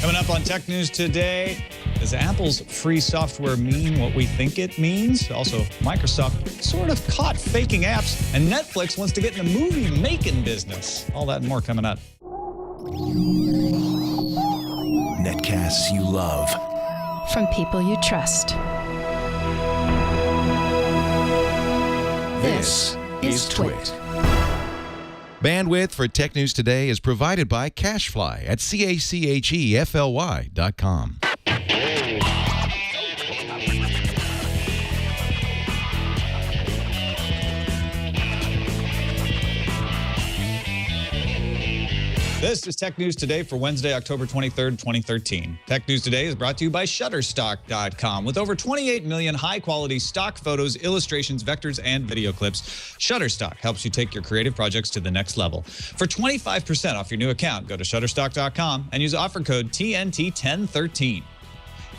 Coming up on Tech News today, does Apple's free software mean what we think it means? Also, Microsoft sort of caught faking apps, and Netflix wants to get in the movie-making business. All that and more coming up. Netcasts you love. From people you trust. This is Twit. Bandwidth for Tech News Today is provided by CacheFly at CACHEFLY.com. This is Tech News Today for Wednesday, October 23rd, 2013. Tech News Today is brought to you by Shutterstock.com. With over 28 million high-quality stock photos, illustrations, vectors, and video clips, Shutterstock helps you take your creative projects to the next level. For 25% off your new account, go to Shutterstock.com and use offer code TNT1013.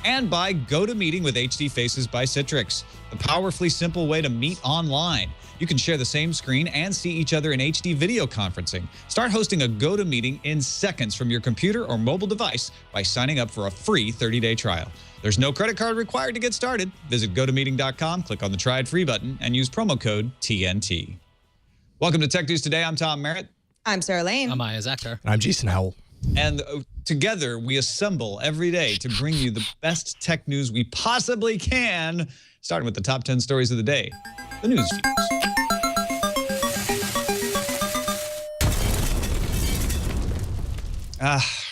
And by GoToMeeting with HD Faces by Citrix, the powerfully simple way to meet online. You can share the same screen and see each other in HD video conferencing. Start hosting a GoToMeeting in seconds from your computer or mobile device by signing up for a free 30-day trial. There's no credit card required to get started. Visit GoToMeeting.com, click on the Try It Free button, and use promo code TNT. Welcome to Tech News Today. I'm Tom Merritt. I'm Sarah Lane. I'm Maya Zakhtar. I'm Jason Howell. And together we assemble every day to bring you the best tech news we possibly can, starting with the top 10 stories of the day, the news views.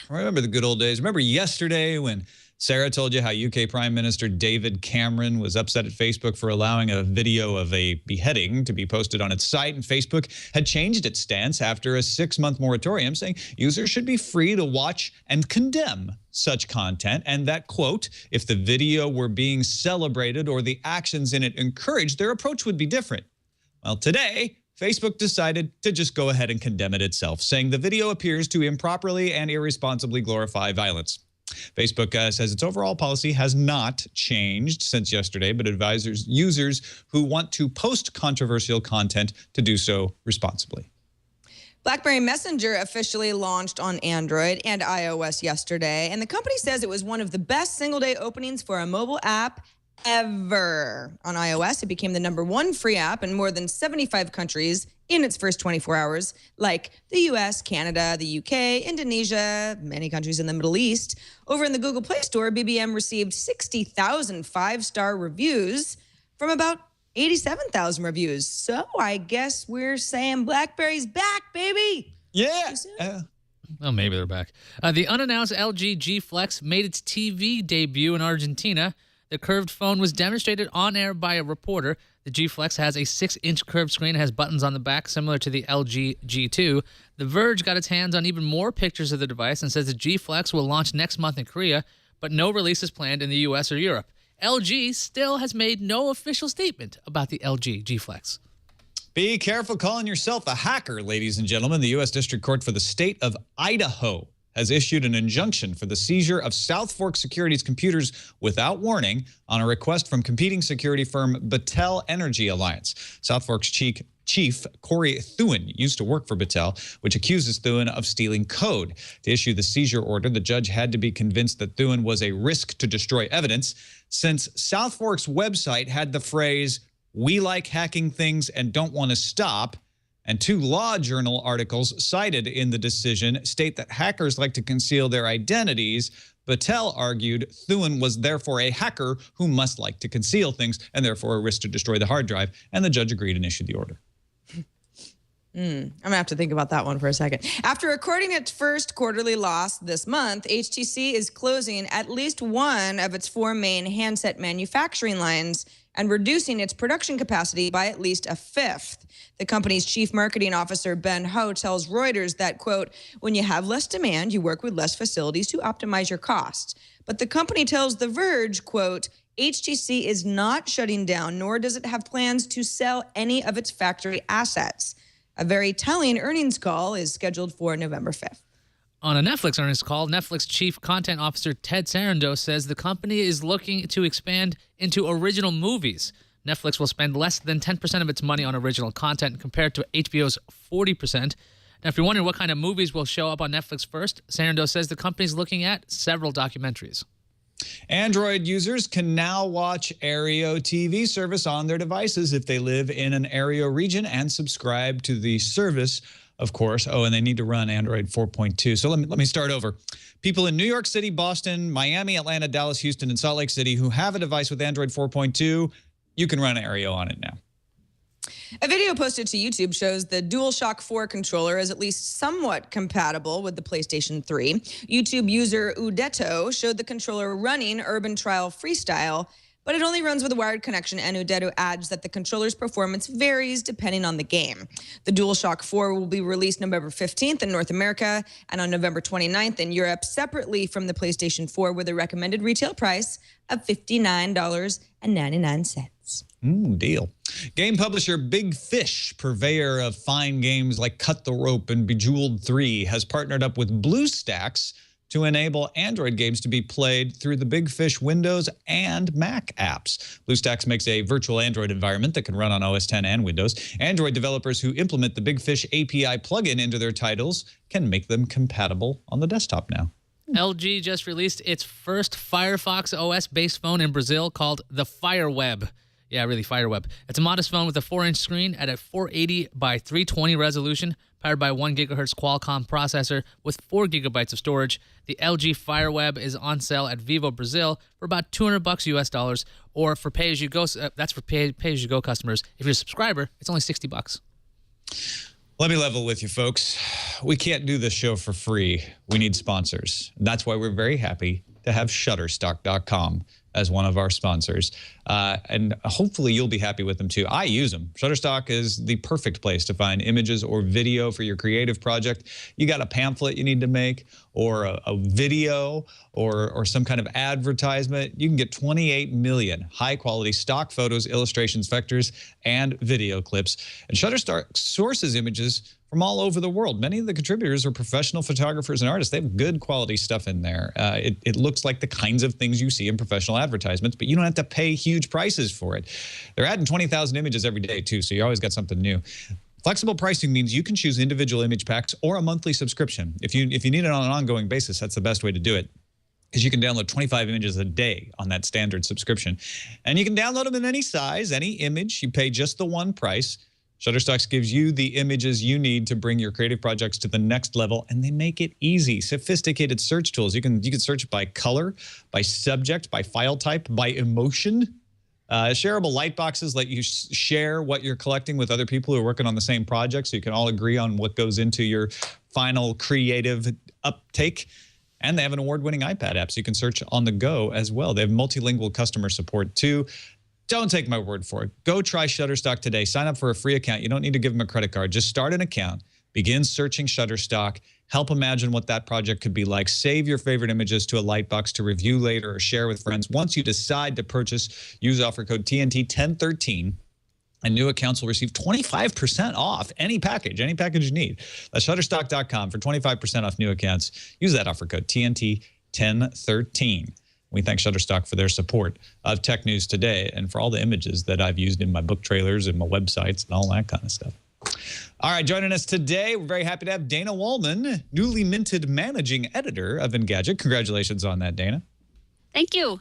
Remember the good old days? Remember yesterday when Sarah told you how UK Prime Minister David Cameron was upset at Facebook for allowing a video of a beheading to be posted on its site, and Facebook had changed its stance after a 6-month moratorium, saying users should be free to watch and condemn such content, and that, quote, if the video were being celebrated or the actions in it encouraged, their approach would be different. Well, today, Facebook decided to just go ahead and condemn it itself, saying the video appears to improperly and irresponsibly glorify violence. Facebook says its overall policy has not changed since yesterday, but advises users who want to post controversial content to do so responsibly. BlackBerry Messenger officially launched on Android and iOS yesterday, and the company says it was one of the best single-day openings for a mobile app ever. On iOS, it became the #1 free app in more than 75 countries in its first 24 hours, like the US, Canada, the UK, Indonesia, many countries in the Middle East. Over in the Google Play Store, BBM received 60,000 5-star reviews from about 87,000 reviews. So I guess we're saying BlackBerry's back, baby. Yeah. Well, maybe they're back. The unannounced LG G Flex made its TV debut in Argentina. The curved phone was demonstrated on air by a reporter. The G Flex has a 6-inch curved screen and has buttons on the back similar to the LG G2. The Verge got its hands on even more pictures of the device and says the G Flex will launch next month in Korea, but no release is planned in the US or Europe. LG still has made no official statement about the LG G Flex. Be careful calling yourself a hacker, ladies and gentlemen. The U.S. District Court for the state of Idaho has issued an injunction for the seizure of South Fork Security's computers without warning on a request from competing security firm Battelle Energy Alliance. South Fork's chief Corey Thuin used to work for Battelle, which accuses Thuin of stealing code. To issue the seizure order, the judge had to be convinced that Thuin was a risk to destroy evidence, since South Fork's website had the phrase, "We like hacking things and don't want to stop," and 2 law journal articles cited in the decision state that hackers like to conceal their identities. Battelle argued Thuin was therefore a hacker who must like to conceal things and therefore a risk to destroy the hard drive, and the judge agreed and issued the order. I'm going to have to think about that one for a second. After recording its first quarterly loss this month, HTC is closing at least one of its 4 main handset manufacturing lines and reducing its production capacity by at least a 1/5. The company's chief marketing officer, Ben Ho, tells Reuters that, quote, when you have less demand, you work with less facilities to optimize your costs. But the company tells The Verge, quote, HTC is not shutting down, nor does it have plans to sell any of its factory assets. A very telling earnings call is scheduled for November 5th. On a Netflix earnings call, Netflix Chief Content Officer Ted Sarandos says the company is looking to expand into original movies. Netflix will spend less than 10% of its money on original content compared to HBO's 40%. Now, if you're wondering what kind of movies will show up on Netflix first, Sanando says the company's looking at several documentaries. Android users can now watch Aereo TV service on their devices if they live in an Aereo region and subscribe to the service, of course. Oh, and they need to run Android 4.2. So let me start over. People in New York City, Boston, Miami, Atlanta, Dallas, Houston, and Salt Lake City who have a device with Android 4.2, you can run Aereo on it now. A video posted to YouTube shows the DualShock 4 controller is at least somewhat compatible with the PlayStation 3. YouTube user Udetto showed the controller running Urban Trial Freestyle, but it only runs with a wired connection, and Udetto adds that the controller's performance varies depending on the game. The DualShock 4 will be released November 15th in North America and on November 29th in Europe, separately from the PlayStation 4, with a recommended retail price of $59.99. Deal. Game publisher Big Fish, purveyor of fine games like Cut the Rope and Bejeweled 3, has partnered up with BlueStacks to enable Android games to be played through the Big Fish Windows and Mac apps. BlueStacks makes a virtual Android environment that can run on OS X and Windows. Android developers who implement the Big Fish API plugin into their titles can make them compatible on the desktop now. LG just released its first Firefox OS-based phone in Brazil called the FireWeb. Yeah, really, FireWeb. It's a modest phone with a 4-inch screen at a 480 by 320 resolution, powered by a 1 gigahertz Qualcomm processor with 4 gigabytes of storage. The LG FireWeb is on sale at Vivo Brazil for about $200 US dollars, or for pay-as-you-go. That's for pay-as-you-go customers. If you're a subscriber, it's only $60. Let me level with you, folks. We can't do this show for free. We need sponsors. That's why we're very happy to have Shutterstock.com as one of our sponsors. And hopefully you'll be happy with them too. I use them. Shutterstock is the perfect place to find images or video for your creative project. You got a pamphlet you need to make, or a video, or some kind of advertisement. You can get 28 million high-quality stock photos, illustrations, vectors, and video clips. And Shutterstock sources images from all over the world. Many of the contributors are professional photographers and artists. They have good quality stuff in there. It looks like the kinds of things you see in professional advertisements, but you don't have to pay huge prices for it. They're adding 20,000 images every day too, so you always got something new. Flexible pricing means you can choose individual image packs or a monthly subscription. If you need it on an ongoing basis, that's the best way to do it, because you can download 25 images a day on that standard subscription. And you can download them in any size, any image. You pay just the one price. Shutterstock gives you the images you need to bring your creative projects to the next level, and they make it easy. Sophisticated search tools. You can search by color, by subject, by file type, by emotion. Shareable light boxes let you share what you're collecting with other people who are working on the same project, so you can all agree on what goes into your final creative uptake. And they have an award-winning iPad app, so you can search on the go as well. They have multilingual customer support too. Don't take my word for it. Go try Shutterstock today. Sign up for a free account. You don't need to give them a credit card. Just start an account. Begin searching Shutterstock. Help imagine what that project could be like. Save your favorite images to a lightbox to review later or share with friends. Once you decide to purchase, use offer code TNT1013. And new accounts will receive 25% off any package you need. That's Shutterstock.com for 25% off new accounts. Use that offer code TNT1013. We thank Shutterstock for their support of Tech News Today and for all the images that I've used in my book trailers and my websites and all that kind of stuff. All right, joining us today, we're very happy to have Dana Wallman, newly minted managing editor of Engadget. Congratulations on that, Dana. Thank you.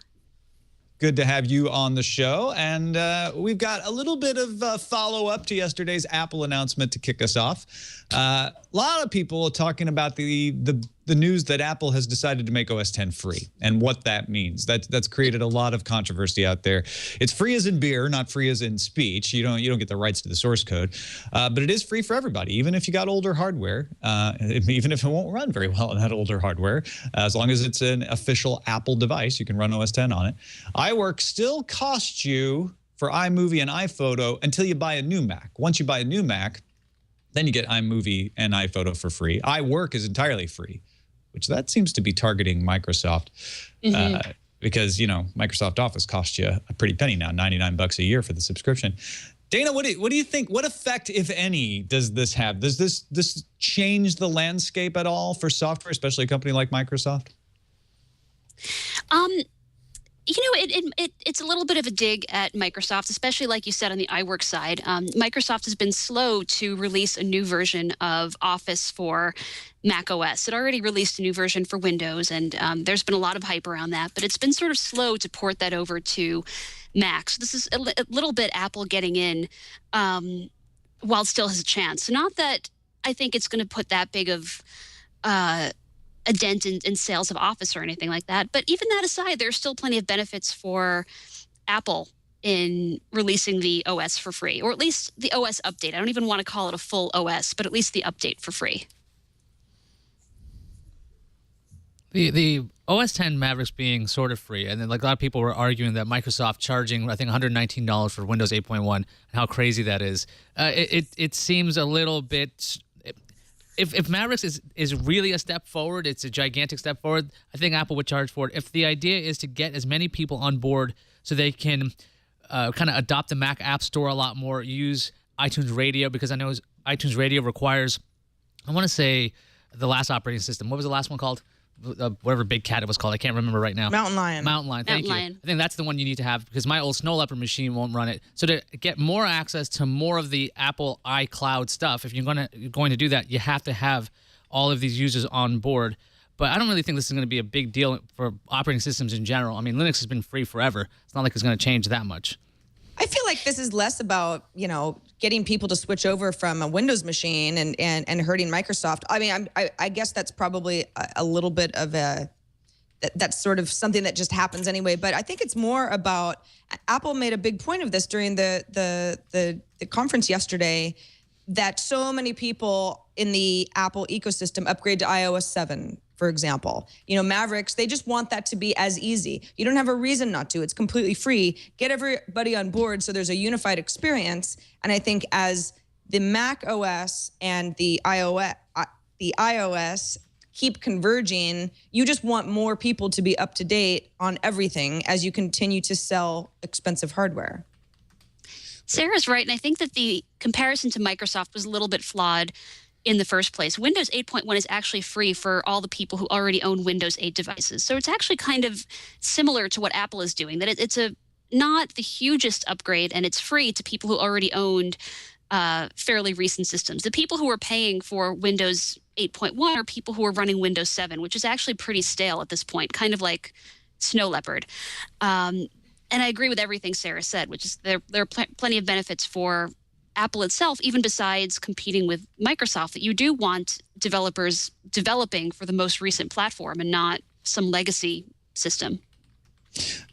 Good to have you on the show. And we've got a little bit of follow-up to yesterday's Apple announcement to kick us off. A lot of people are talking about the news that Apple has decided to make OS X free and what that means. That's created a lot of controversy out there. It's free as in beer, not free as in speech. You don't get the rights to the source code, but it is free for everybody, even if you got older hardware, even if it won't run very well on that older hardware. As long as it's an official Apple device, you can run OS X on it. iWork still costs you for iMovie and iPhoto until you buy a new Mac. Once you buy a new Mac, then you get iMovie and iPhoto for free. iWork is entirely free, which that seems to be targeting Microsoft, because, you know, Microsoft Office costs you a pretty penny now, $99 a year for the subscription. Dana, what do you think? What effect, if any, does this have? Does this change the landscape at all for software, especially a company like Microsoft? It's a little bit of a dig at Microsoft, especially like you said on the iWork side. Microsoft has been slow to release a new version of Office for Mac OS. It already released a new version for Windows, and there's been a lot of hype around that, but it's been sort of slow to port that over to Mac. So this is a little bit Apple getting in while it still has a chance. So not that I think it's going to put that big of a dent in sales of Office or anything like that. But even that aside, there's still plenty of benefits for Apple in releasing the OS for free, or at least the OS update. I don't even want to call it a full OS, but at least the update for free. The OS 10 Mavericks being sort of free, and then like a lot of people were arguing that Microsoft charging, I think, $119 for Windows 8.1, and how crazy that is. It seems a little bit. If Mavericks is really a step forward, it's a gigantic step forward, I think Apple would charge for it. If the idea is to get as many people on board so they can kind of adopt the Mac App Store a lot more, use iTunes Radio, because I know iTunes Radio requires, I want to say, the last operating system. What was the last one called? Whatever Big Cat it was called. I can't remember right now. Mountain Lion. Mountain Lion, thank you. I think that's the one you need to have, because my old Snow Leopard machine won't run it. So to get more access to more of the Apple iCloud stuff, if you're going to do that, you have to have all of these users on board. But I don't really think this is going to be a big deal for operating systems in general. I mean, Linux has been free forever. It's not like it's going to change that much. I feel like this is less about, getting people to switch over from a Windows machine and hurting Microsoft. I mean, I guess that's probably a little bit of that's sort of something that just happens anyway. But I think it's more about, Apple made a big point of this during the conference yesterday, that so many people in the Apple ecosystem upgrade to iOS 7. For example, Mavericks, they just want that to be as easy. You don't have a reason not to. It's completely free. Get everybody on board so there's a unified experience. And I think as the Mac OS and the iOS keep converging, you just want more people to be up to date on everything as you continue to sell expensive hardware. Sarah's right, and I think that the comparison to Microsoft was a little bit flawed in the first place. Windows 8.1 is actually free for all the people who already own Windows 8 devices. So it's actually kind of similar to what Apple is doing, that it's not the hugest upgrade, and it's free to people who already owned fairly recent systems. The people who are paying for Windows 8.1 are people who are running Windows 7, which is actually pretty stale at this point, kind of like Snow Leopard. And I agree with everything Sarah said, which is there are plenty of benefits for Apple itself, even besides competing with Microsoft, that you do want developers developing for the most recent platform and not some legacy system.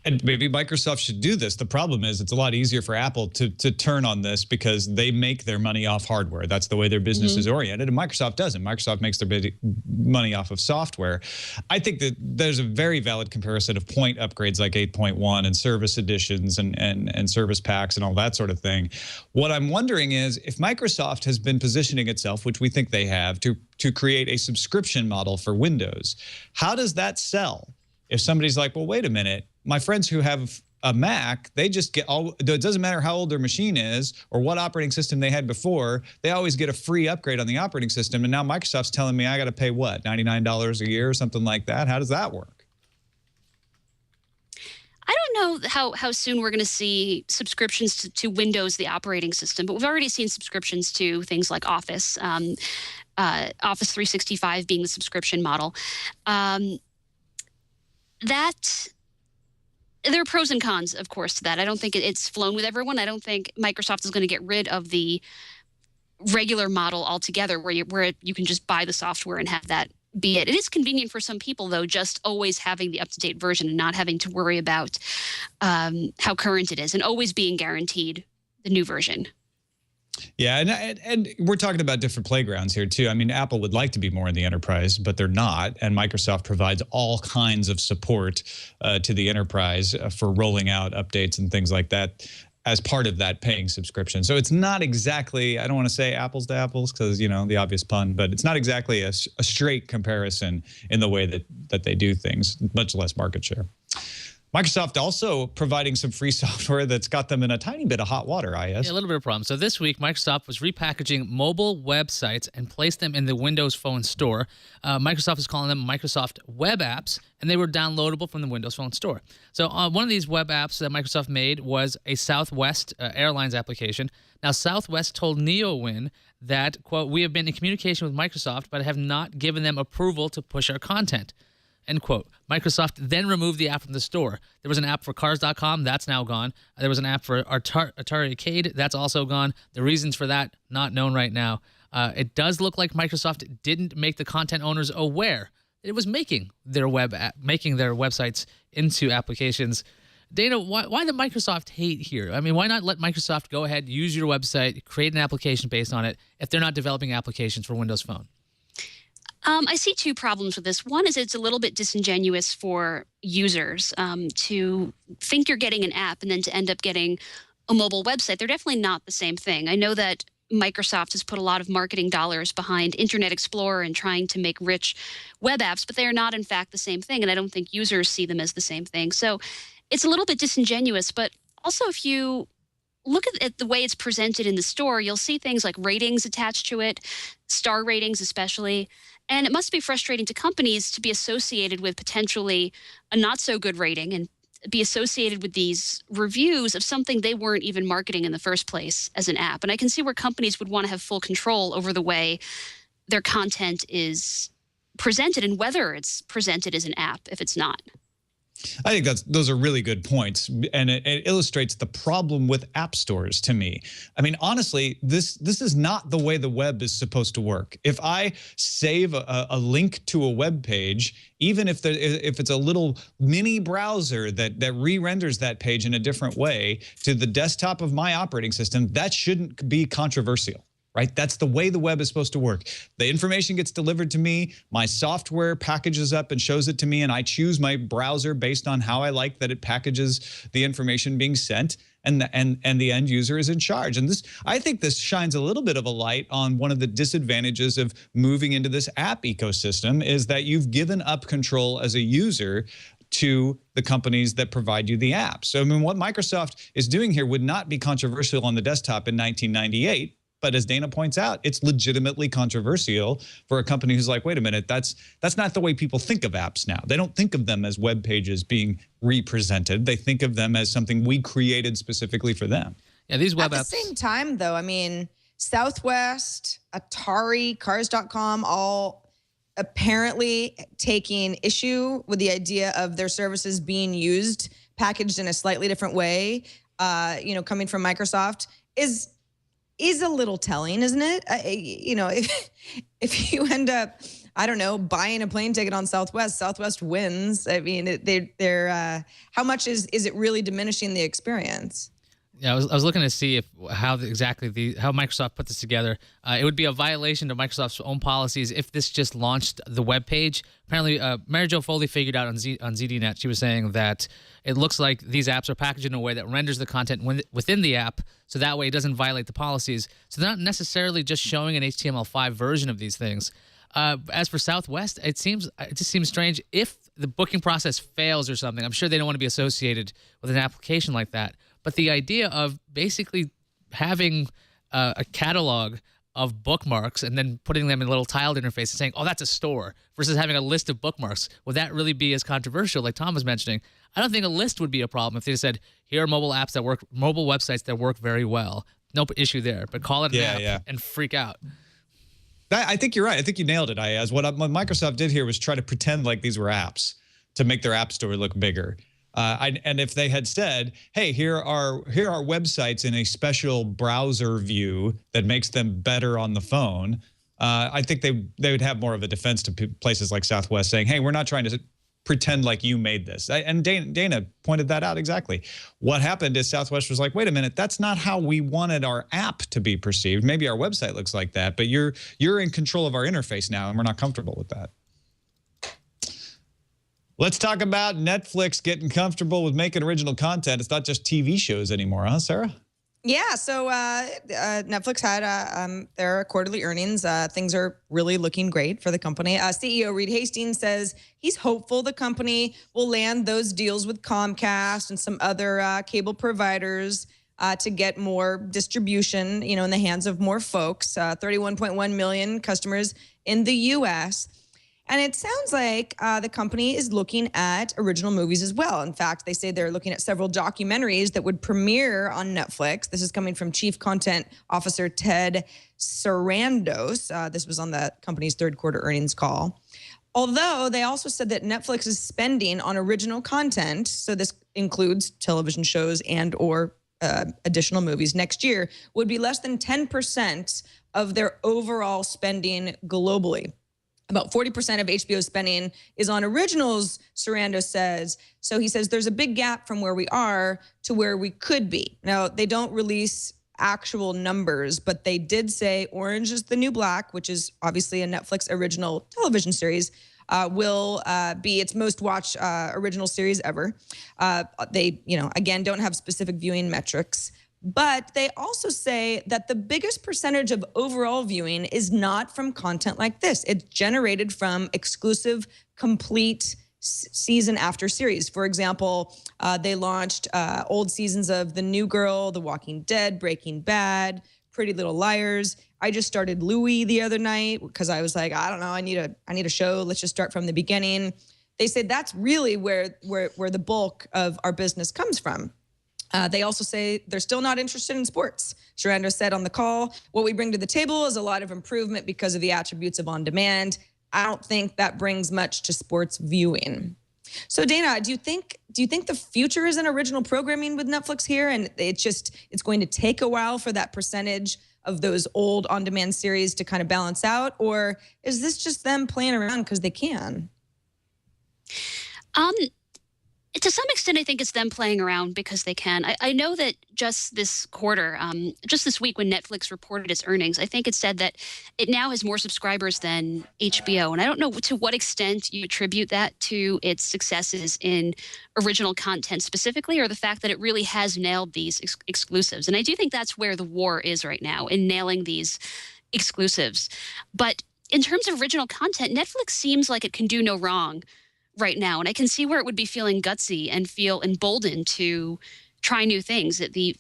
And maybe Microsoft should do this. The problem is it's a lot easier for Apple to turn on this because they make their money off hardware. That's the way their business is oriented, and Microsoft doesn't. Microsoft makes their money off of software. I think that there's a very valid comparison of point upgrades like 8.1 and service editions and service packs and all that sort of thing. What I'm wondering is if Microsoft has been positioning itself, which we think they have, to create a subscription model for Windows, how does that sell? If somebody's like, well, wait a minute, my friends who have a Mac, they just get all, it doesn't matter how old their machine is or what operating system they had before, they always get a free upgrade on the operating system. And now Microsoft's telling me I got to pay what, $99 a year or something like that? How does that work? I don't know how soon we're going to see subscriptions to Windows, the operating system, but we've already seen subscriptions to things like Office, Office 365 being the subscription model. That there are pros and cons, of course, to that. I don't think it's flown with everyone. I don't think Microsoft is going to get rid of the regular model altogether, where you can just buy the software and have that be it. It is convenient for some people, though, just always having the up-to-date version and not having to worry about how current it is, and always being guaranteed the new version. Yeah, and we're talking about different playgrounds here, too. I mean, Apple would like to be more in the enterprise, but they're not. And Microsoft provides all kinds of support to the enterprise for rolling out updates and things like that as part of that paying subscription. So it's not exactly, I don't want to say apples to apples because, you know, the obvious pun, but it's not exactly a straight comparison in the way that they do things, much less market share. Microsoft also providing some free software that's got them in a tiny bit of hot water, IS. Yeah, a little bit of problem. So this week, Microsoft was repackaging mobile websites and placed them in the Windows Phone store. Microsoft is calling them Microsoft Web Apps, and they were downloadable from the Windows Phone store. So one of these web apps that Microsoft made was a Southwest Airlines application. Now, Southwest told NeoWin that, quote, "We have been in communication with Microsoft, but have not given them approval to push our content." End quote. Microsoft then removed the app from the store. There was an app for Cars.com. That's now gone. There was an app for Atari Arcade. That's also gone. The reasons for that, not known right now. It does look like Microsoft didn't make the content owners aware that it was making their websites into applications. Dana, why the Microsoft hate here? I mean, why not let Microsoft go ahead, use your website, create an application based on it if they're not developing applications for Windows Phone? I see two problems with this. One is it's a little bit disingenuous for users to think you're getting an app and then to end up getting a mobile website. They're definitely not the same thing. I know that Microsoft has put a lot of marketing dollars behind Internet Explorer and trying to make rich web apps, but they are not, in fact, the same thing. And I don't think users see them as the same thing. So it's a little bit disingenuous. But also, if you look at the way it's presented in the store, you'll see things like ratings attached to it, star ratings especially. And it must be frustrating to companies to be associated with potentially a not so good rating and be associated with these reviews of something they weren't even marketing in the first place as an app. And I can see where companies would want to have full control over the way their content is presented and whether it's presented as an app if it's not. I think those are really good points, and it illustrates the problem with app stores to me. I mean, honestly, this is not the way the web is supposed to work. If I save a link to a web page, even if it's a little mini browser that re-renders that page in a different way to the desktop of my operating system, that shouldn't be controversial. Right? That's the way the web is supposed to work. The information gets delivered to me, my software packages up and shows it to me, and I choose my browser based on how I like that it packages the information being sent, and the end user is in charge. And I think this shines a little bit of a light on one of the disadvantages of moving into this app ecosystem is that you've given up control as a user to the companies that provide you the app. So I mean, what Microsoft is doing here would not be controversial on the desktop in 1998. But as Dana points out, it's legitimately controversial for a company who's like, wait a minute, that's not the way people think of apps now. They don't think of them as web pages being represented. They think of them as something we created specifically for them. Yeah, these web apps. At the same time, though, I mean, Southwest, Atari, Cars.com, all apparently taking issue with the idea of their services being used, packaged in a slightly different way, coming from Microsoft is a little telling, isn't it? If you end up, I don't know, buying a plane ticket on Southwest wins. I mean, they're how much is it really diminishing the experience? Yeah, I was looking to see how Microsoft put this together. It would be a violation of Microsoft's own policies if this just launched the web page. Apparently, Mary Jo Foley figured out on ZDNet. She was saying that it looks like these apps are packaged in a way that renders the content within the app, so that way it doesn't violate the policies. So they're not necessarily just showing an HTML5 version of these things. As for Southwest, it just seems strange if the booking process fails or something. I'm sure they don't want to be associated with an application like that. But the idea of basically having a catalog of bookmarks and then putting them in a little tiled interface and saying, oh, that's a store, versus having a list of bookmarks, would that really be as controversial like Tom was mentioning? I don't think a list would be a problem if they said, here are mobile websites that work very well. No issue there. But call it an app and freak out. I think you're right. I think you nailed it, Ayaz. What Microsoft did here was try to pretend like these were apps to make their app store look bigger. And if they had said, hey, here are websites in a special browser view that makes them better on the phone, I think they would have more of a defense to places like Southwest saying, hey, we're not trying to pretend like you made this. And Dana pointed that out exactly. What happened is Southwest was like, wait a minute, that's not how we wanted our app to be perceived. Maybe our website looks like that, but you're in control of our interface now, and we're not comfortable with that. Let's talk about Netflix getting comfortable with making original content. It's not just TV shows anymore, huh, Sarah? Yeah, so Netflix had their quarterly earnings. Things are really looking great for the company. CEO Reed Hastings says he's hopeful the company will land those deals with Comcast and some other cable providers to get more distribution, in the hands of more folks. 31.1 million customers in the U.S. And it sounds like the company is looking at original movies as well. In fact, they say they're looking at several documentaries that would premiere on Netflix. This is coming from Chief Content Officer Ted Sarandos. This was on the company's third quarter earnings call. Although they also said that Netflix is spending on original content, so this includes television shows and or additional movies next year, would be less than 10% of their overall spending globally. About 40% of HBO's spending is on originals, Sarando says. So he says there's a big gap from where we are to where we could be. Now, they don't release actual numbers, but they did say Orange is the New Black, which is obviously a Netflix original television series, will be its most watched original series ever. They, again, don't have specific viewing metrics. But they also say that the biggest percentage of overall viewing is not from content like this. It's generated from exclusive, complete season after series. For example, they launched old seasons of The New Girl, The Walking Dead, Breaking Bad, Pretty Little Liars. I just started Louie the other night because I was like, I don't know, I need a show. Let's just start from the beginning. They said that's really where the bulk of our business comes from. They also say they're still not interested in sports. Sarandon said on the call, what we bring to the table is a lot of improvement because of the attributes of on-demand. I don't think that brings much to sports viewing. So Dana, do you think the future is in original programming with Netflix here, and it's going to take a while for that percentage of those old on-demand series to kind of balance out, or is this just them playing around because they can? To some extent, I think it's them playing around because they can. I know that just this quarter, just this week when Netflix reported its earnings, I think it said that it now has more subscribers than HBO. And I don't know to what extent you attribute that to its successes in original content specifically, or the fact that it really has nailed these exclusives. And I do think that's where the war is right now, in nailing these exclusives. But in terms of original content, Netflix seems like it can do no wrong right now. And I can see where it would be feeling gutsy and feel emboldened to try new things. The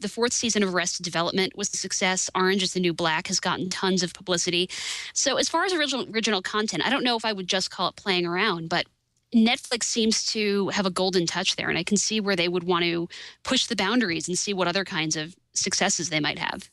fourth season of Arrested Development was a success. Orange is the New Black has gotten tons of publicity. So as far as original content, I don't know if I would just call it playing around, but Netflix seems to have a golden touch there. And I can see where they would want to push the boundaries and see what other kinds of successes they might have.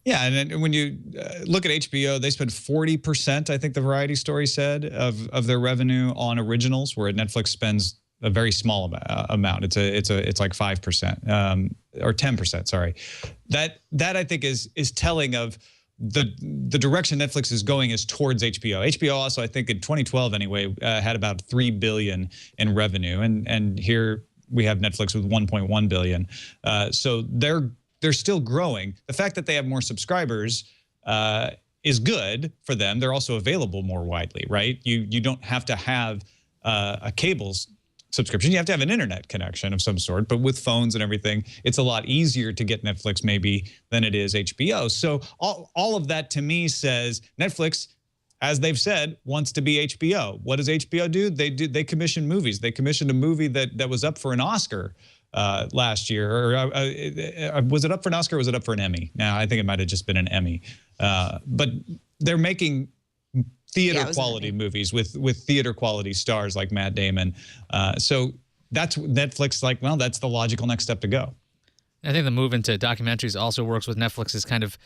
Yeah, and then when you look at HBO, they spend 40%, I think the Variety story said, of their revenue on originals, where Netflix spends a very small amount. It's like 5% or 10%. Sorry, that I think is telling of the direction Netflix is going is towards HBO. HBO also, I think in 2012 anyway, had about $3 billion in revenue, and here we have Netflix with $1.1 billion. So they're still growing. The fact that they have more subscribers is good for them. They're also available more widely, right? You don't have to have a cable subscription. You have to have an internet connection of some sort. But with phones and everything, it's a lot easier to get Netflix maybe than it is HBO. So all of that to me says Netflix, as they've said, wants to be HBO. What does HBO do? They commission movies. They commissioned a movie that was up for an Oscar last year, or was it up for an Oscar or was it up for an Emmy? Now, I think it might have just been an Emmy. But they're making theater quality movies with theater quality stars like Matt Damon. So that's Netflix like, well, that's the logical next step to go. I think the move into documentaries also works with Netflix. Is kind of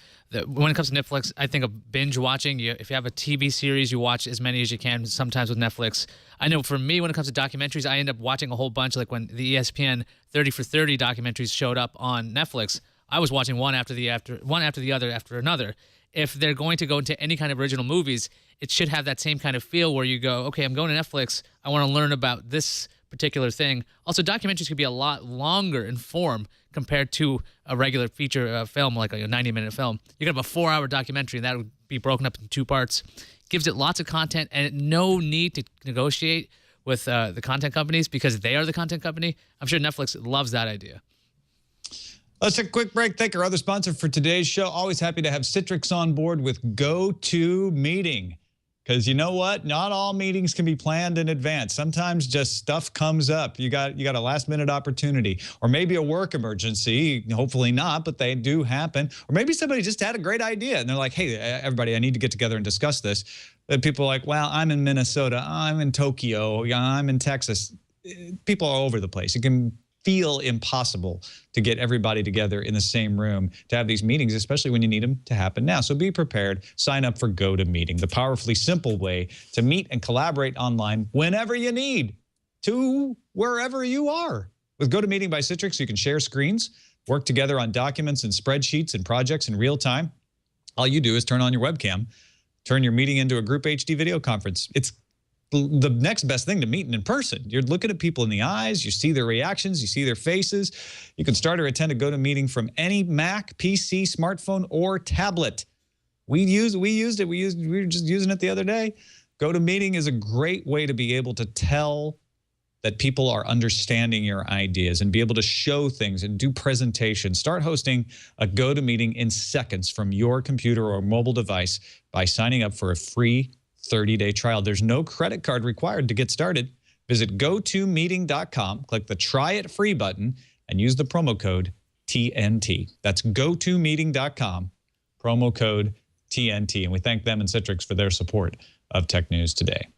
when it comes to Netflix, I think of binge watching. If you have a TV series, you watch as many as you can. Sometimes with Netflix, I know for me, when it comes to documentaries, I end up watching a whole bunch. Like when the ESPN 30 for 30 documentaries showed up on Netflix, I was watching one after the other after another. If they're going to go into any kind of original movies, it should have that same kind of feel where you go, okay, I'm going to Netflix. I want to learn about this particular thing. Also, documentaries could be a lot longer in form compared to a regular feature film, like a 90-minute film. You could have a 4-hour documentary, and that would be broken up into 2 parts. Gives it lots of content, and no need to negotiate with the content companies because they are the content company. I'm sure Netflix loves that idea. Let's take a quick break. Thank our other sponsor for today's show. Always happy to have Citrix on board with GoToMeeting. Because you know what? Not all meetings can be planned in advance. Sometimes just stuff comes up. You got a last-minute opportunity, or maybe a work emergency. Hopefully not, but they do happen. Or maybe somebody just had a great idea, and they're like, hey, everybody, I need to get together and discuss this. And people are like, well, I'm in Minnesota. I'm in Tokyo. Yeah, I'm in Texas. People are all over the place. It can feel impossible to get everybody together in the same room to have these meetings, especially when you need them to happen now. So be prepared. Sign up for GoToMeeting, the powerfully simple way to meet and collaborate online whenever you need, to wherever you are. With GoToMeeting by Citrix, you can share screens, work together on documents and spreadsheets and projects in real time. All you do is turn on your webcam, turn your meeting into a group HD video conference. It's the next best thing to meeting in person. You're looking at people in the eyes, you see their reactions, you see their faces. You can start or attend a GoToMeeting from any Mac, PC, smartphone, or tablet. We used it. We were just using it the other day. GoToMeeting is a great way to be able to tell that people are understanding your ideas and be able to show things and do presentations. Start hosting a GoToMeeting in seconds from your computer or mobile device by signing up for a free 30-day trial. There's no credit card required to get started. Visit gotomeeting.com, click the Try It Free button, and use the promo code TNT. That's gotomeeting.com, promo code TNT. And we thank them and Citrix for their support of Tech News Today.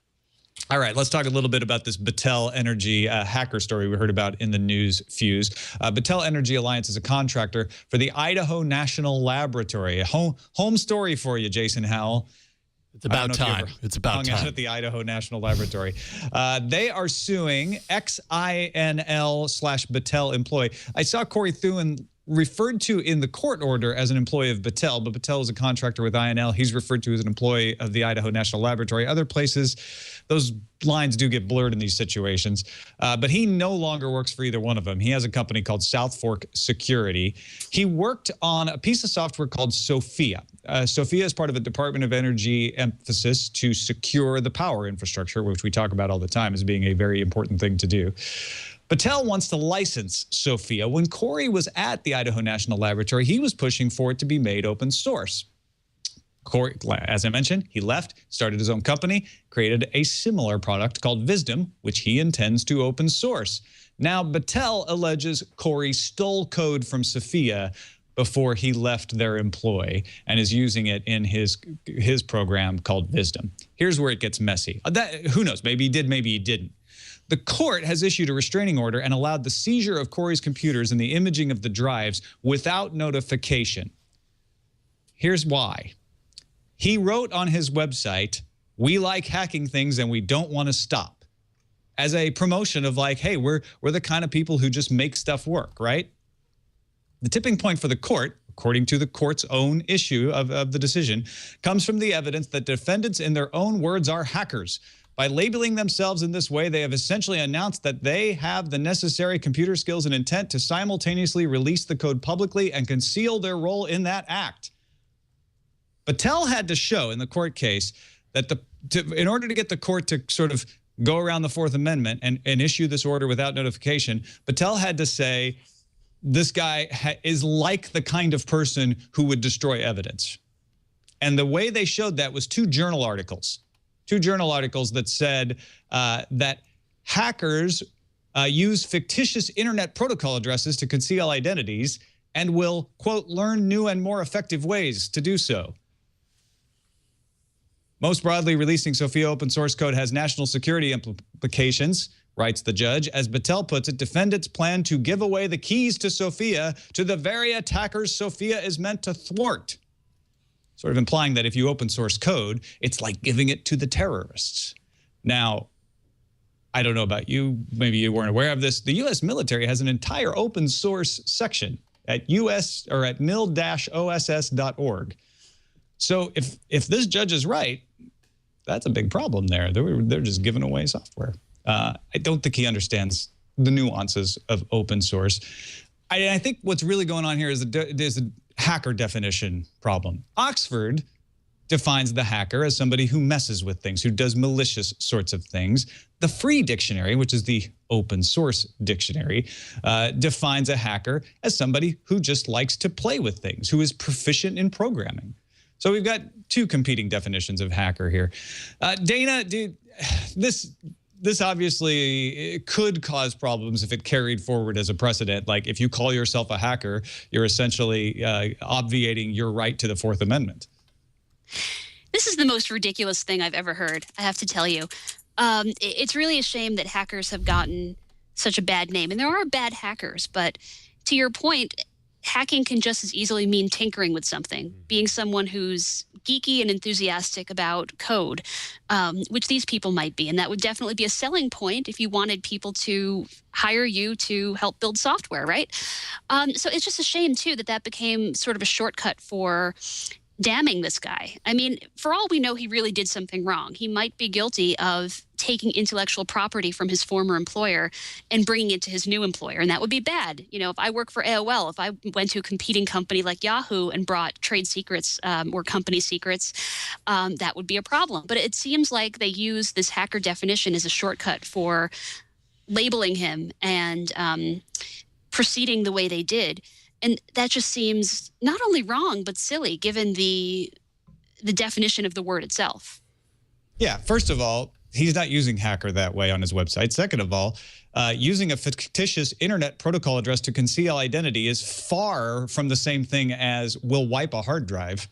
All right, let's talk a little bit about this Battelle Energy hacker story we heard about in the news fuse. Battelle Energy Alliance is a contractor for the Idaho National Laboratory. A home story for you, Jason Howell. It's about time. It's about time. Out at the Idaho National Laboratory. They are suing XINL/Battelle employee. I saw Corey Thune referred to in the court order as an employee of Battelle, but Battelle is a contractor with INL. He's referred to as an employee of the Idaho National Laboratory. Other places, those lines do get blurred in these situations. But he no longer works for either one of them. He has a company called South Fork Security. He worked on a piece of software called Sophia. Sophia is part of a Department of Energy emphasis to secure the power infrastructure, which we talk about all the time as being a very important thing to do. Battelle wants to license Sophia. When Corey was at the Idaho National Laboratory, he was pushing for it to be made open source. Corey, as I mentioned, he left, started his own company, created a similar product called Wisdom, which he intends to open source. Now, Battelle alleges Corey stole code from Sophia before he left their employ and is using it in his program called Wisdom. Here's where it gets messy. Who knows? Maybe he did, maybe he didn't. The court has issued a restraining order and allowed the seizure of Corey's computers and the imaging of the drives without notification. Here's why. He wrote on his website, "We like hacking things and we don't want to stop," as a promotion of like, hey, we're the kind of people who just make stuff work, right? The tipping point for the court, according to the court's own issue of the decision, comes from the evidence that defendants in their own words are hackers. By labeling themselves in this way, they have essentially announced that they have the necessary computer skills and intent to simultaneously release the code publicly and conceal their role in that act. Battelle had to show in the court case that in order to get the court to sort of go around the Fourth Amendment and issue this order without notification, Battelle had to say this guy is like the kind of person who would destroy evidence. And the way they showed that was two journal articles that said that hackers use fictitious internet protocol addresses to conceal identities and will, quote, learn new and more effective ways to do so. Most broadly, releasing Sophia open source code has national security implications, writes the judge. As Battelle puts it, defendants plan to give away the keys to Sophia to the very attackers Sophia is meant to thwart. Sort of implying that if you open source code, it's like giving it to the terrorists. Now, I don't know about you, maybe you weren't aware of this. The U.S. military has an entire open source section at mil-oss.org. So if this judge is right, that's a big problem there. They're just giving away software. I don't think he understands the nuances of open source. I think what's really going on here is there's a hacker definition problem. Oxford defines the hacker as somebody who messes with things, who does malicious sorts of things. The free dictionary, which is the open source dictionary, defines a hacker as somebody who just likes to play with things, who is proficient in programming. So we've got two competing definitions of hacker here. Dana, dude, this obviously could cause problems if it carried forward as a precedent. Like if you call yourself a hacker, you're essentially obviating your right to the Fourth Amendment. This is the most ridiculous thing I've ever heard, I have to tell you. It's really a shame that hackers have gotten such a bad name. And there are bad hackers, but to your point, hacking can just as easily mean tinkering with something, being someone who's geeky and enthusiastic about code, which these people might be. And that would definitely be a selling point if you wanted people to hire you to help build software, right? So it's just a shame, too, that became sort of a shortcut for damning this guy. I mean, for all we know, he really did something wrong. He might be guilty of taking intellectual property from his former employer and bringing it to his new employer, and that would be bad. You know, if I work for AOL, if I went to a competing company like Yahoo and brought trade secrets or company secrets, that would be a problem. But it seems like they use this hacker definition as a shortcut for labeling him and proceeding the way they did. And that just seems not only wrong, but silly, given the definition of the word itself. Yeah, first of all, he's not using hacker that way on his website. Second of all, using a fictitious internet protocol address to conceal identity is far from the same thing as will wipe a hard drive.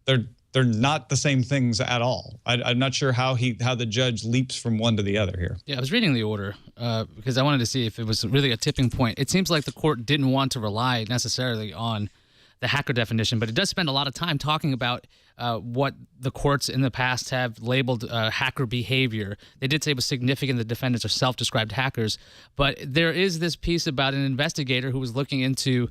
They're not the same things at all. I'm not sure how the judge leaps from one to the other here. Yeah, I was reading the order because I wanted to see if it was really a tipping point. It seems like the court didn't want to rely necessarily on the hacker definition, but it does spend a lot of time talking about what the courts in the past have labeled hacker behavior. They did say it was significant that defendants are self-described hackers, but there is this piece about an investigator who was looking into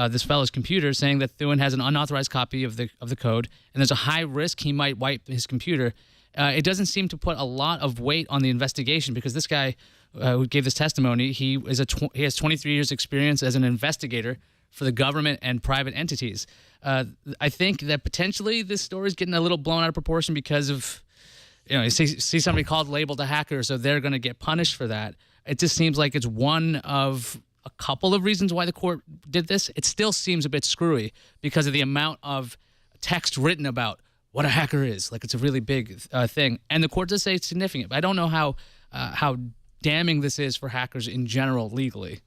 this fellow's computer, saying that Thuan has an unauthorized copy of the code, and there's a high risk he might wipe his computer. It doesn't seem to put a lot of weight on the investigation because this guy who gave this testimony, he has 23 years experience as an investigator for the government and private entities. I think that potentially this story is getting a little blown out of proportion because of, you see somebody labeled a hacker, so they're going to get punished for that. It just seems like it's one of a couple of reasons why the court did this. It still seems a bit screwy because of the amount of text written about what a hacker is. Like, it's a really big thing. And the court does say it's significant, but I don't know how damning this is for hackers in general legally.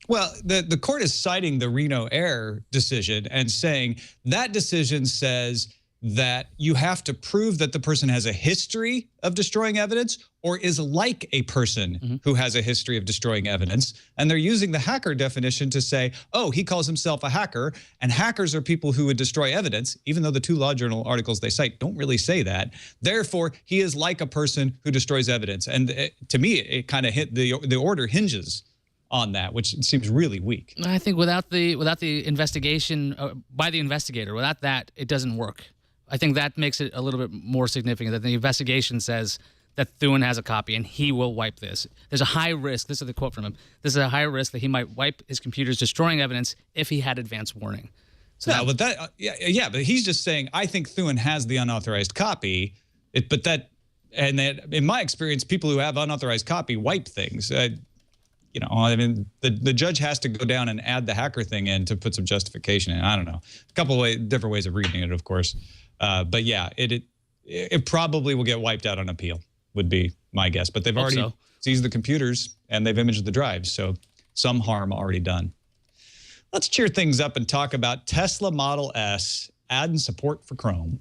Well, the court is citing the Reno Air decision and saying that decision says that you have to prove that the person has a history of destroying evidence or is like a person who has a history of destroying evidence. And they're using the hacker definition to say, oh, he calls himself a hacker, and hackers are people who would destroy evidence, even though the two law journal articles they cite don't really say that. Therefore, he is like a person who destroys evidence. And to me, it kind of hit the order hinges on that, which seems really weak. I think without the investigation by the investigator, without that, it doesn't work. I think that makes it a little bit more significant that the investigation says that Thuan has a copy and he will wipe this. There's a high risk, this is the quote from him, this is a high risk that he might wipe his computers destroying evidence if he had advance warning. So no, but he's just saying, I think Thuan has the unauthorized copy, and in my experience, people who have unauthorized copy wipe things. I mean, the judge has to go down and add the hacker thing in to put some justification in. I don't know. A couple of different ways of reading it, of course. But yeah, it probably will get wiped out on appeal, would be my guess. But they've already seized the computers and they've imaged the drives. So some harm already done. Let's cheer things up and talk about Tesla Model S adding support for Chrome.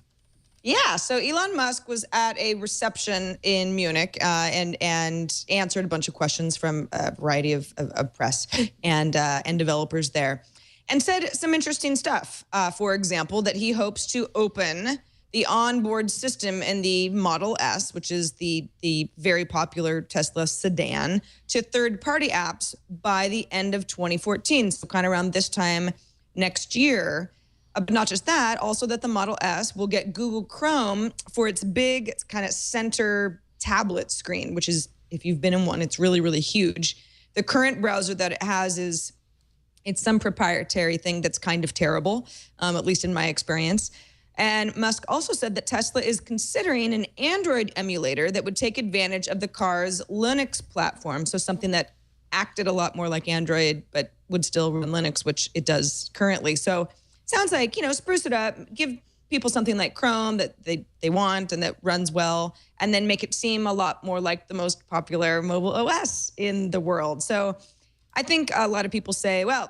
Yeah, so Elon Musk was at a reception in Munich and answered a bunch of questions from a variety of press and developers there, and said some interesting stuff. For example, that he hopes to open the onboard system in the Model S, which is the very popular Tesla sedan, to third-party apps by the end of 2014, so kind of around this time next year. But not just that, also that the Model S will get Google Chrome for its big kind of center tablet screen, which is, if you've been in one, it's really, really huge. The current browser that it has it's some proprietary thing that's kind of terrible, at least in my experience. And Musk also said that Tesla is considering an Android emulator that would take advantage of the car's Linux platform. So something that acted a lot more like Android, but would still run Linux, which it does currently. So sounds like, spruce it up, give people something like Chrome that they want and that runs well, and then make it seem a lot more like the most popular mobile OS in the world. So I think a lot of people say, well,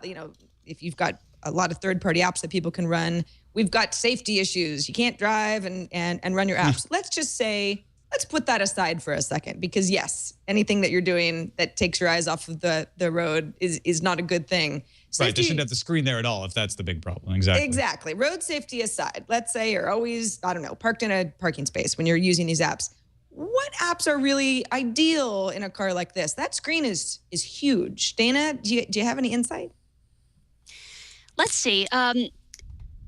if you've got a lot of third-party apps that people can run, we've got safety issues. You can't drive and run your apps. Let's just say, let's put that aside for a second, because yes, anything that you're doing that takes your eyes off of the road is not a good thing. Right, they shouldn't have the screen there at all if that's the big problem. Exactly. Road safety aside, let's say you're always, parked in a parking space when you're using these apps. What apps are really ideal in a car like this? That screen is huge. Dana, do you have any insight? Let's see.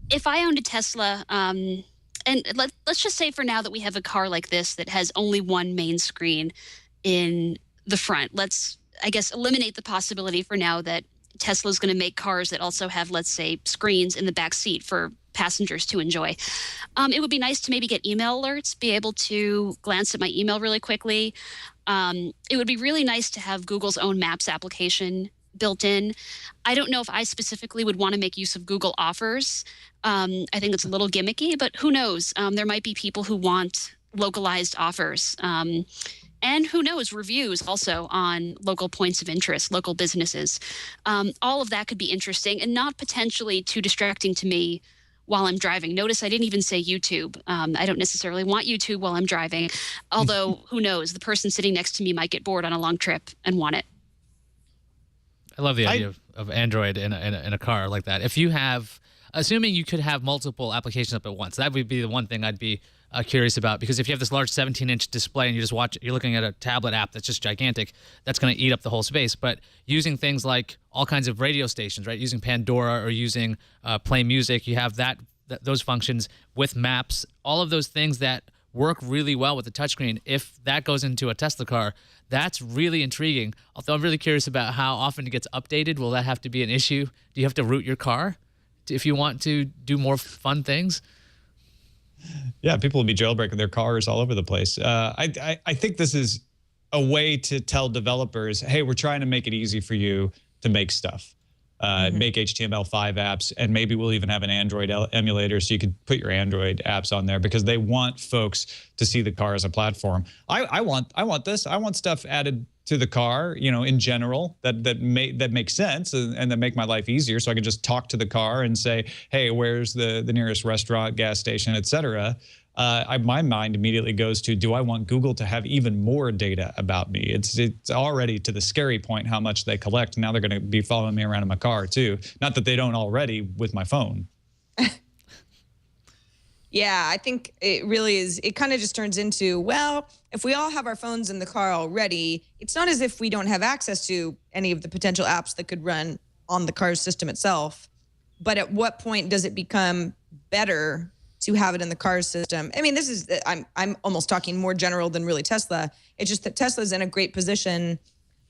If I owned a Tesla, and let's just say for now that we have a car like this that has only one main screen in the front. Let's, I guess, eliminate the possibility for now that Tesla's going to make cars that also have, let's say, screens in the back seat for passengers to enjoy. It would be nice to maybe get email alerts, be able to glance at my email really quickly. It would be really nice to have Google's own Maps application built in. I don't know if I specifically would want to make use of Google offers. I think it's a little gimmicky, but who knows? There might be people who want localized offers. And who knows, reviews also on local points of interest, local businesses. All of that could be interesting and not potentially too distracting to me while I'm driving. Notice I didn't even say YouTube. I don't necessarily want YouTube while I'm driving, although who knows, the person sitting next to me might get bored on a long trip and want it. I love the idea of Android in a car like that. If you have, assuming you could have multiple applications up at once, that would be the one thing I'd be curious about, because if you have this large 17-inch display and you're looking at a tablet app that's just gigantic, that's going to eat up the whole space. But using things like all kinds of radio stations, right? Using Pandora or using Play Music, you have those functions with Maps, all of those things that work really well with the touchscreen. If that goes into a Tesla car, that's really intriguing. Although I'm really curious about how often it gets updated. Will that have to be an issue? Do you have to root your car if you want to do more fun things? Yeah, people will be jailbreaking their cars all over the place. I think this is a way to tell developers, hey, we're trying to make it easy for you to make stuff. Make HTML5 apps, and maybe we'll even have an Android emulator so you could put your Android apps on there, because they want folks to see the car as a platform. I want this. I want stuff added to the car, in general, that makes sense and that make my life easier, so I can just talk to the car and say, hey, where's the nearest restaurant, gas station, etc. My mind immediately goes to, do I want Google to have even more data about me? It's already to the scary point how much they collect. Now they're going to be following me around in my car too. Not that they don't already with my phone. Yeah, I think it really is. It kind of just turns into, well, if we all have our phones in the car already, it's not as if we don't have access to any of the potential apps that could run on the car's system itself. But at what point does it become better to have it in the car system? I mean, this is, I'm almost talking more general than really Tesla. It's just that Tesla's in a great position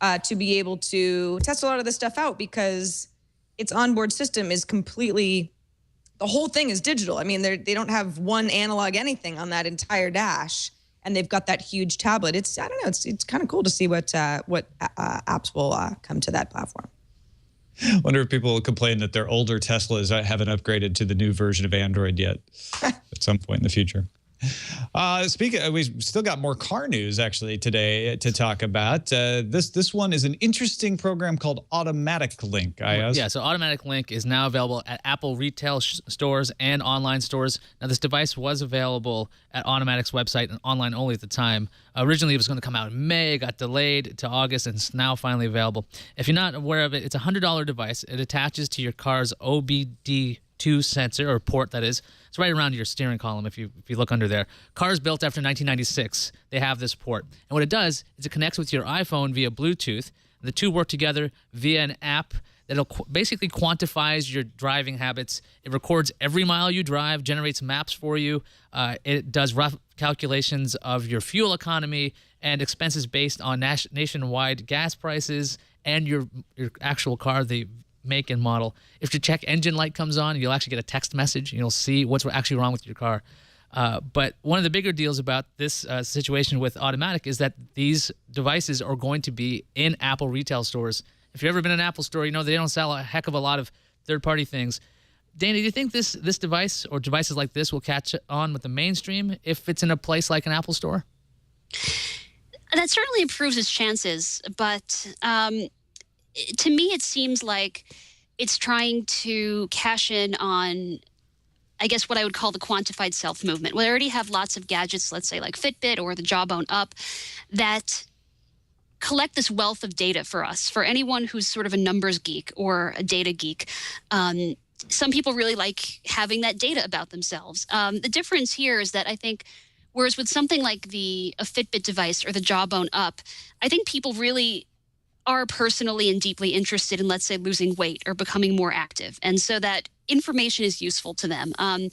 to be able to test a lot of this stuff out, because its onboard system is completely, the whole thing is digital. I mean, they don't have one analog anything on that entire dash, and they've got that huge tablet. It's, I don't know, it's kind of cool to see what apps will come to that platform. I wonder if people will complain that their older Teslas haven't upgraded to the new version of Android yet at some point in the future. We've still got more car news actually today to talk about. This one is an interesting program called Automatic Link. Yeah, so Automatic Link is now available at Apple retail stores and online stores. Now, this device was available at Automatic's website and online only at the time. Originally, it was going to come out in May, got delayed to August, and it's now finally available. If you're not aware of it, it's a $100 device. It attaches to your car's OBD2 sensor, or port, that is. It's right around your steering column if you look under there. Cars built after 1996, they have this port. And what it does is it connects with your iPhone via Bluetooth. The two work together via an app that basically quantifies your driving habits. It records every mile you drive, generates maps for you. It does rough calculations of your fuel economy and expenses based on nationwide gas prices and your actual car, the make, and model. If your check engine light comes on, you'll actually get a text message, and you'll see what's actually wrong with your car. But one of the bigger deals about this situation with Automatic is that these devices are going to be in Apple retail stores. If you've ever been in an Apple store, you know they don't sell a heck of a lot of third-party things. Dana, do you think this device or devices like this will catch on with the mainstream if it's in a place like an Apple store? That certainly improves its chances, but to me it seems like it's trying to cash in on, I guess, what I would call the quantified self movement. We already have lots of gadgets, let's say like Fitbit or the Jawbone Up, that collect this wealth of data for us. For anyone who's sort of a numbers geek or a data geek, some people really like having that data about themselves. The difference here is that I think, whereas with something like a Fitbit device or the Jawbone Up, I think people really are personally and deeply interested in, let's say, losing weight or becoming more active. And so that information is useful to them. I'm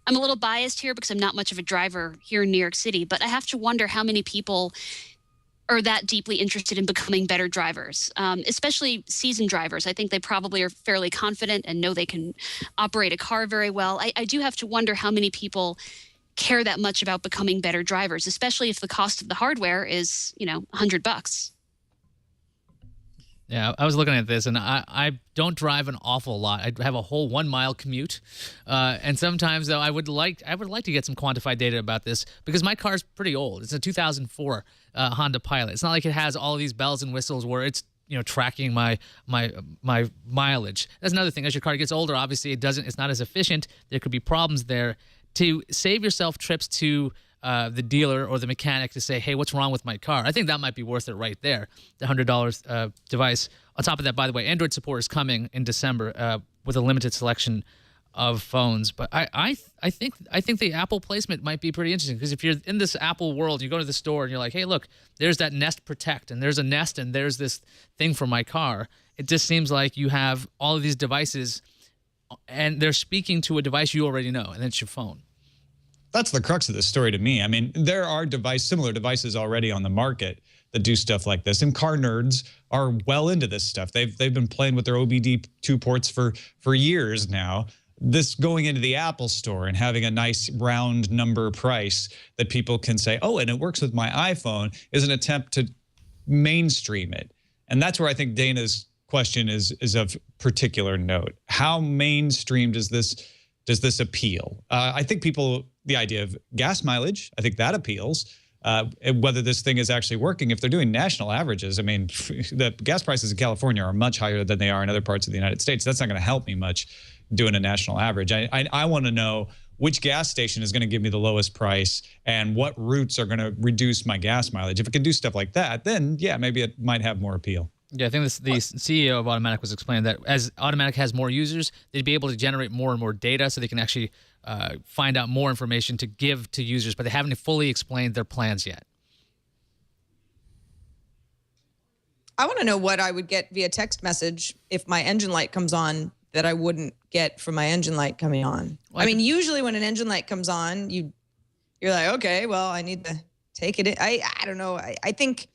a little biased here because I'm not much of a driver here in New York City, but I have to wonder how many people are that deeply interested in becoming better drivers, especially seasoned drivers. I think they probably are fairly confident and know they can operate a car very well. I do have to wonder how many people care that much about becoming better drivers, especially if the cost of the hardware is, $100. Yeah, I was looking at this, and I don't drive an awful lot. I have a whole 1 mile commute, and sometimes though I would like to get some quantified data about this because my car's pretty old. It's a 2004 Honda Pilot. It's not like it has all of these bells and whistles where it's tracking my mileage. That's another thing. As your car gets older, obviously it's not as efficient. There could be problems there. To save yourself trips to the dealer or the mechanic to say, hey, what's wrong with my car? I think that might be worth it right there, the $100 device. On top of that, by the way, Android support is coming in December with a limited selection of phones. But I think the Apple placement might be pretty interesting because if you're in this Apple world, you go to the store and you're like, hey, look, there's that Nest Protect, and there's a Nest, and there's this thing for my car. It just seems like you have all of these devices, and they're speaking to a device you already know, and it's your phone. That's the crux of this story to me. I mean, there are similar devices already on the market that do stuff like this, and car nerds are well into this stuff. They've been playing with their OBD2 ports for years now. This going into the Apple store and having a nice round number price that people can say, oh, and it works with my iPhone, is an attempt to mainstream it. And that's where I think Dana's question is of particular note. How mainstream does this appeal? I think the idea of gas mileage, I think that appeals. Whether this thing is actually working, if they're doing national averages, I mean, the gas prices in California are much higher than they are in other parts of the United States. That's not going to help me much doing a national average. I want to know which gas station is going to give me the lowest price and what routes are going to reduce my gas mileage. If it can do stuff like that, then yeah, maybe it might have more appeal. Yeah, I think the CEO of Automatic was explaining that as Automatic has more users, they'd be able to generate more and more data so they can actually find out more information to give to users, but they haven't fully explained their plans yet. I want to know what I would get via text message if my engine light comes on that I wouldn't get from my engine light coming on. Well, I mean, usually when an engine light comes on, you're like, okay, well, I need to take it in. I don't know. I think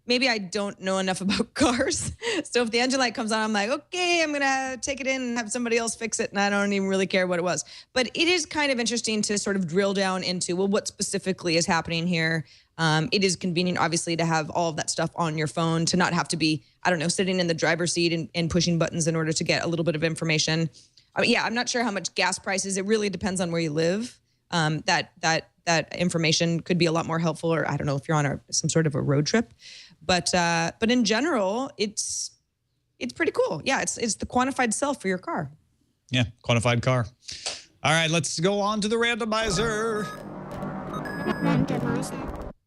maybe I don't know enough about cars. So if the engine light comes on, I'm like, okay, I'm going to take it in and have somebody else fix it. And I don't even really care what it was. But it is kind of interesting to sort of drill down into, well, what specifically is happening here? It is convenient, obviously, to have all of that stuff on your phone, to not have to be, I don't know, sitting in the driver's seat and pushing buttons in order to get a little bit of information. I mean, yeah, I'm not sure how much gas prices. It really depends on where you live. That information could be a lot more helpful, or I don't know if you're on some sort of a road trip. But in general, it's pretty cool. Yeah, it's the quantified self for your car. Yeah, quantified car. All right, let's go on to the randomizer.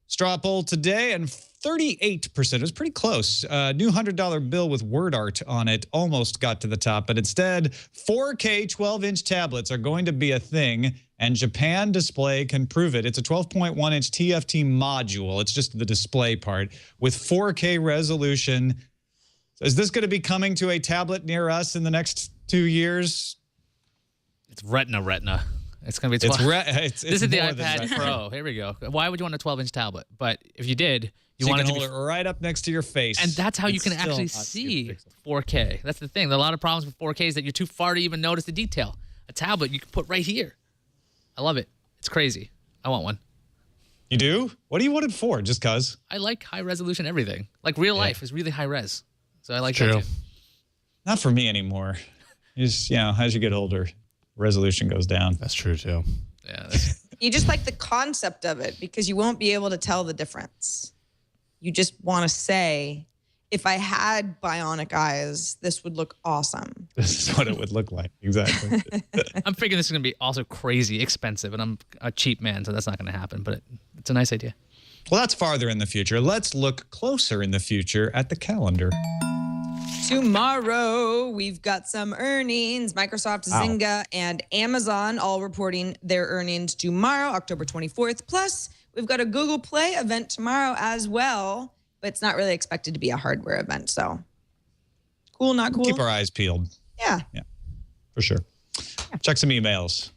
Straw poll today, and 38%. It was pretty close. New $100 bill with word art on it almost got to the top, but instead, 4K 12-inch tablets are going to be a thing, and Japan Display can prove it. It's a 12.1-inch TFT module. It's just the display part with 4K resolution. Is this going to be coming to a tablet near us in the next 2 years? It's Retina. It's going to be 12. This is the iPad Pro. Here we go. Why would you want a 12-inch tablet? But if you did, You so want you it can to hold it right up next to your face. And that's how you It's can still actually not super see pixel. 4K. That's the thing. There are a lot of problems with 4K is that you're too far to even notice the detail. A tablet you can put right here. I love it. It's crazy. I want one. You do? What do you want it for? Just cause? I like high resolution everything. Like real life is really high res. So I like True. that too. Not for me anymore. Just, as you get older, resolution goes down. That's true, too. Yeah. You just like the concept of it because you won't be able to tell the difference. You just want to say, if I had bionic eyes, this would look awesome. This is what it would look like. Exactly. I'm figuring this is going to be also crazy expensive, and I'm a cheap man, so that's not going to happen. But it's a nice idea. Well, that's farther in the future. Let's look closer in the future at the calendar. Tomorrow, we've got some earnings. Microsoft, Zynga, and Amazon all reporting their earnings tomorrow, October 24th. Plus, we've got a Google Play event tomorrow as well, but it's not really expected to be a hardware event. So, cool, not cool? Keep our eyes peeled. Yeah. Yeah, for sure. Check some emails.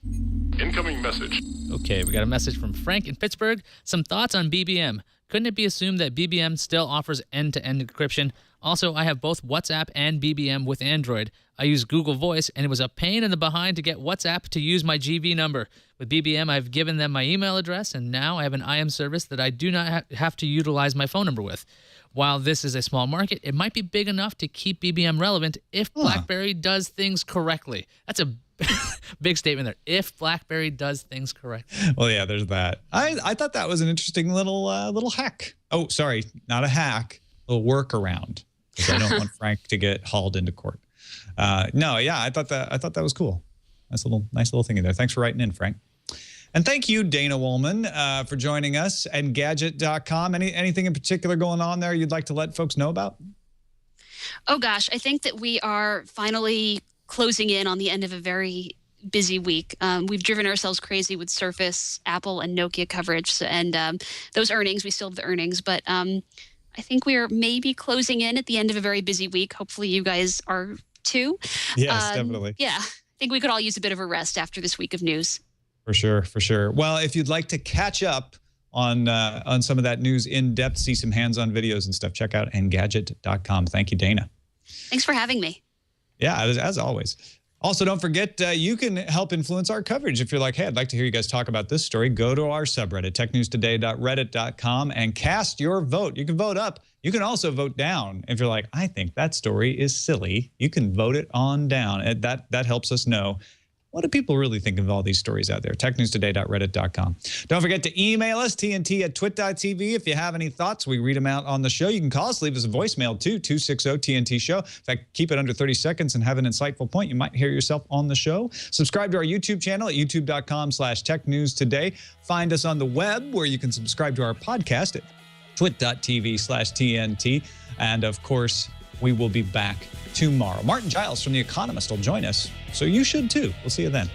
Incoming message. Okay, we got a message from Frank in Pittsburgh. Some thoughts on BBM. Couldn't it be assumed that BBM still offers end-to-end encryption? Also, I have both WhatsApp and BBM with Android. I use Google Voice, and it was a pain in the behind to get WhatsApp to use my GV number. With BBM, I've given them my email address, and now I have an IM service that I do not have to utilize my phone number with. While this is a small market, it might be big enough to keep BBM relevant if BlackBerry does things correctly. That's a big statement there. If BlackBerry does things correctly. Well, yeah, there's that. I thought that was an interesting little hack. Oh, sorry, not a hack, a little workaround. Because I don't want Frank to get hauled into court. No, yeah, I thought that was cool. Nice little thing in there. Thanks for writing in, Frank. And thank you, Dana Woolman, for joining us and Gadget.com. Anything in particular going on there you'd like to let folks know about? Oh, gosh. I think that we are finally closing in on the end of a very busy week. We've driven ourselves crazy with Surface, Apple, and Nokia coverage. And those earnings, we still have the earnings. But I think we are maybe closing in at the end of a very busy week. Hopefully you guys are too. Yes, definitely. Yeah. I think we could all use a bit of a rest after this week of news. For sure, for sure. Well, if you'd like to catch up on some of that news in depth, see some hands-on videos and stuff, check out Engadget.com. Thank you, Dana. Thanks for having me. Yeah, as always. Also, don't forget, you can help influence our coverage. If you're like, hey, I'd like to hear you guys talk about this story, go to our subreddit, technewstoday.reddit.com, and cast your vote. You can vote up. You can also vote down. If you're like, I think that story is silly, you can vote it on down. And that helps us know, what do people really think of all these stories out there? technewstoday.reddit.com. Don't forget to email us, tnt@twit.tv. If you have any thoughts, we read them out on the show. You can call us, leave us a voicemail too, 260-TNT-SHOW. In fact, keep it under 30 seconds and have an insightful point. You might hear yourself on the show. Subscribe to our YouTube channel at youtube.com/technewstoday. Find us on the web where you can subscribe to our podcast at twit.tv/TNT. And of course, we will be back tomorrow. Martin Giles from The Economist will join us, so you should too. We'll see you then.